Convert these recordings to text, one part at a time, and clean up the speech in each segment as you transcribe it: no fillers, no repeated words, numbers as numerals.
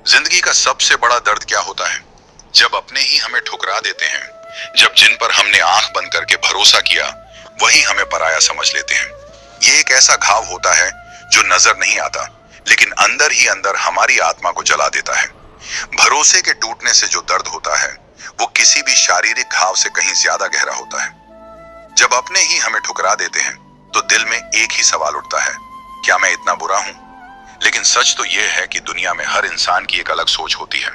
जिंदगी का सबसे बड़ा दर्द क्या होता है? जब अपने ही हमें ठुकरा देते हैं, जब जिन पर हमने आंख बंद करके भरोसा किया वही हमें पराया समझ लेते हैं। ये एक ऐसा घाव होता है जो नजर नहीं आता, लेकिन अंदर ही अंदर हमारी आत्मा को जला देता है। भरोसे के टूटने से जो दर्द होता है वो किसी भी शारीरिक घाव से कहीं ज्यादा गहरा होता है। जब अपने ही हमें ठुकरा देते हैं तो दिल में एक ही सवाल उठता है, क्या मैं इतना बुरा हूं? लेकिन सच तो यह है कि दुनिया में हर इंसान की एक अलग सोच होती है।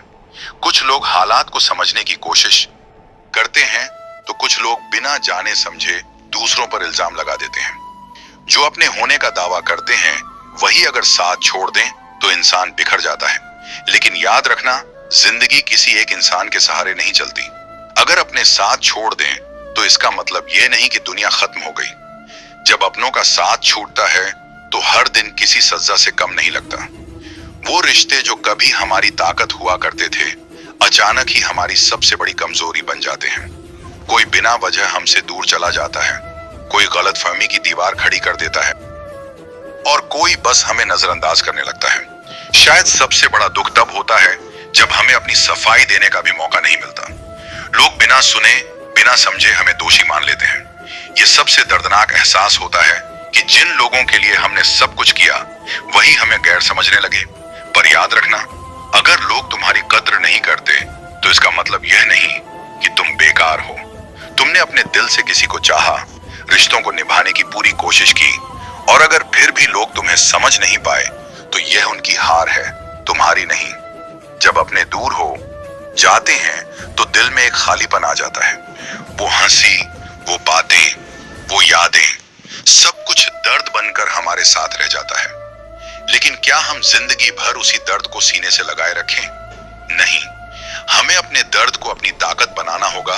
कुछ लोग हालात को समझने की कोशिश करते हैं तो कुछ लोग बिना जाने समझे दूसरों पर इल्जाम लगा देते हैं। जो अपने होने का दावा करते हैं वही अगर साथ छोड़ दें तो इंसान बिखर जाता है। लेकिन याद रखना, जिंदगी किसी एक इंसान के सहारे नहीं चलती। अगर अपने साथ छोड़ दें तो इसका मतलब यह नहीं कि दुनिया खत्म हो गई। जब अपनों का साथ छूटता है तो हर दिन किसी सजा से कम नहीं लगता। वो रिश्ते जो कभी हमारी ताकत हुआ करते थे अचानक ही हमारी सबसे बड़ी कमजोरी बन जाते हैं। कोई बिना वजह हमसे दूर चला जाता है, कोई गलतफहमी की दीवार खड़ी कर देता है और कोई बस हमें नजरअंदाज करने लगता है। शायद सबसे बड़ा दुख तब होता है जब हमें अपनी सफाई देने का भी मौका नहीं मिलता। लोग बिना सुने बिना समझे हमें दोषी मान लेते हैं। ये सबसे दर्दनाक एहसास होता है कि जिन लोगों के लिए हमने सब कुछ किया वही हमें गैर समझने लगे। पर याद रखना, अगर लोग तुम्हारी कद्र नहीं करते तो इसका मतलब यह नहीं कि तुम बेकार हो। तुमने अपने दिल से किसी को चाहा, रिश्तों को निभाने की पूरी कोशिश की, और अगर फिर भी लोग तुम्हें समझ नहीं पाए तो यह उनकी हार है, तुम्हारी नहीं। जब अपने दूर हो जाते हैं तो दिल में एक खालीपन आ जाता है। वो हंसी, वो बातें, वो यादें, सब कुछ दर्द बनकर हमारे साथ रह जाता है। लेकिन क्या हम जिंदगी भर उसी दर्द को सीने से लगाए रखें? नहीं, हमें अपने दर्द को अपनी ताकत बनाना होगा।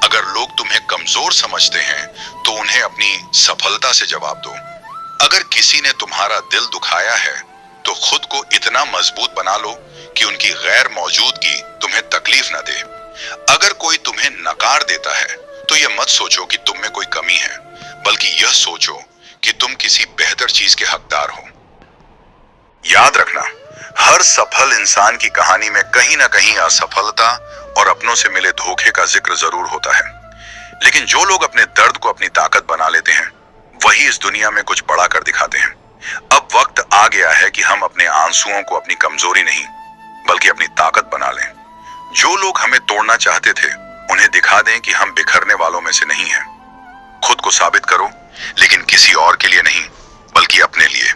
अगर लोग तुम्हें कमजोर समझते हैं तो उन्हें अपनी सफलता से जवाब दो। अगर किसी ने तुम्हारा दिल दुखाया है तो खुद को इतना मजबूत बना लो कि उनकी गैर मौजूदगी तुम्हें तकलीफ न दे। अगर कोई तुम्हें नकार देता है तो यह मत सोचो कि तुम में कोई कमी है, बल्कि यह सोचो कि तुम किसी बेहतर चीज के हकदार हो। याद रखना, हर सफल इंसान की कहानी में कहीं ना कहीं असफलता और अपनों से मिले धोखे का जिक्र जरूर होता है। लेकिन जो लोग अपने दर्द को अपनी ताकत बना लेते हैं वही इस दुनिया में कुछ बड़ा कर दिखाते हैं। अब वक्त आ गया है कि हम अपने आंसुओं को अपनी कमजोरी नहीं बल्कि अपनी ताकत बना लें। जो लोग हमें तोड़ना चाहते थे उन्हें दिखा दें कि हम बिखरने वालों में से नहीं हैं। खुद को साबित करो, लेकिन किसी और के लिए नहीं बल्कि अपने लिए।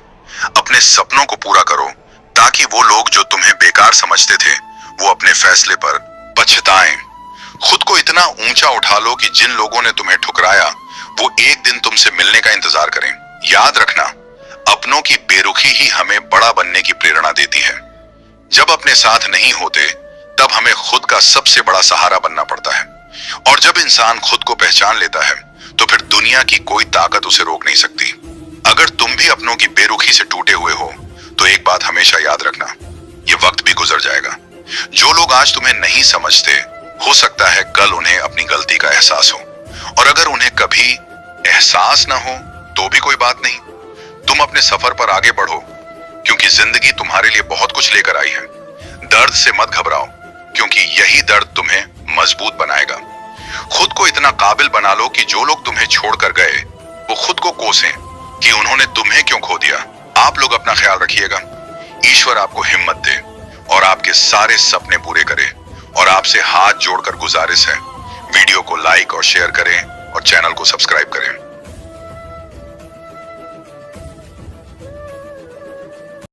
अपने सपनों को पूरा करो ताकि वो लोग जो तुम्हें बेकार समझते थे वो अपने फैसले पर पछताएं। खुद को इतना ऊंचा उठा लो कि जिन लोगों ने तुम्हें ठुकराया वो एक दिन तुमसे मिलने का इंतजार करें। याद रखना, अपनों की बेरुखी ही हमें बड़ा बनने की प्रेरणा देती है। जब अपने साथ नहीं होते तब हमें खुद का सबसे बड़ा सहारा बनना पड़ता है, और जब इंसान खुद को पहचान लेता है तो फिर दुनिया की कोई ताकत उसे रोक नहीं सकती। अगर तुम भी अपनों की बेरुखी से टूटे हुए हो तो एक बात हमेशा याद रखना, ये वक्त भी गुजर जाएगा। जो लोग आज तुम्हें नहीं समझते हो सकता है कल उन्हें अपनी गलती का एहसास हो, और अगर उन्हें कभी एहसास ना हो तो भी कोई बात नहीं। तुम अपने सफर पर आगे बढ़ो, क्योंकि जिंदगी तुम्हारे लिए बहुत कुछ लेकर आई है। दर्द से मत घबराओ, क्योंकि यही दर्द तुम्हें मजबूत बनाएगा। खुद को इतना काबिल बना लो कि जो लोग तुम्हें छोड़कर गए वो खुद को कोसें कि उन्होंने तुम्हें क्यों खो दिया। आप लोग अपना ख्याल रखिएगा। ईश्वर आपको हिम्मत दे और आपके सारे सपने पूरे करे। और आपसे हाथ जोड़कर गुजारिश है, वीडियो को लाइक और शेयर करें और चैनल को सब्सक्राइब करें।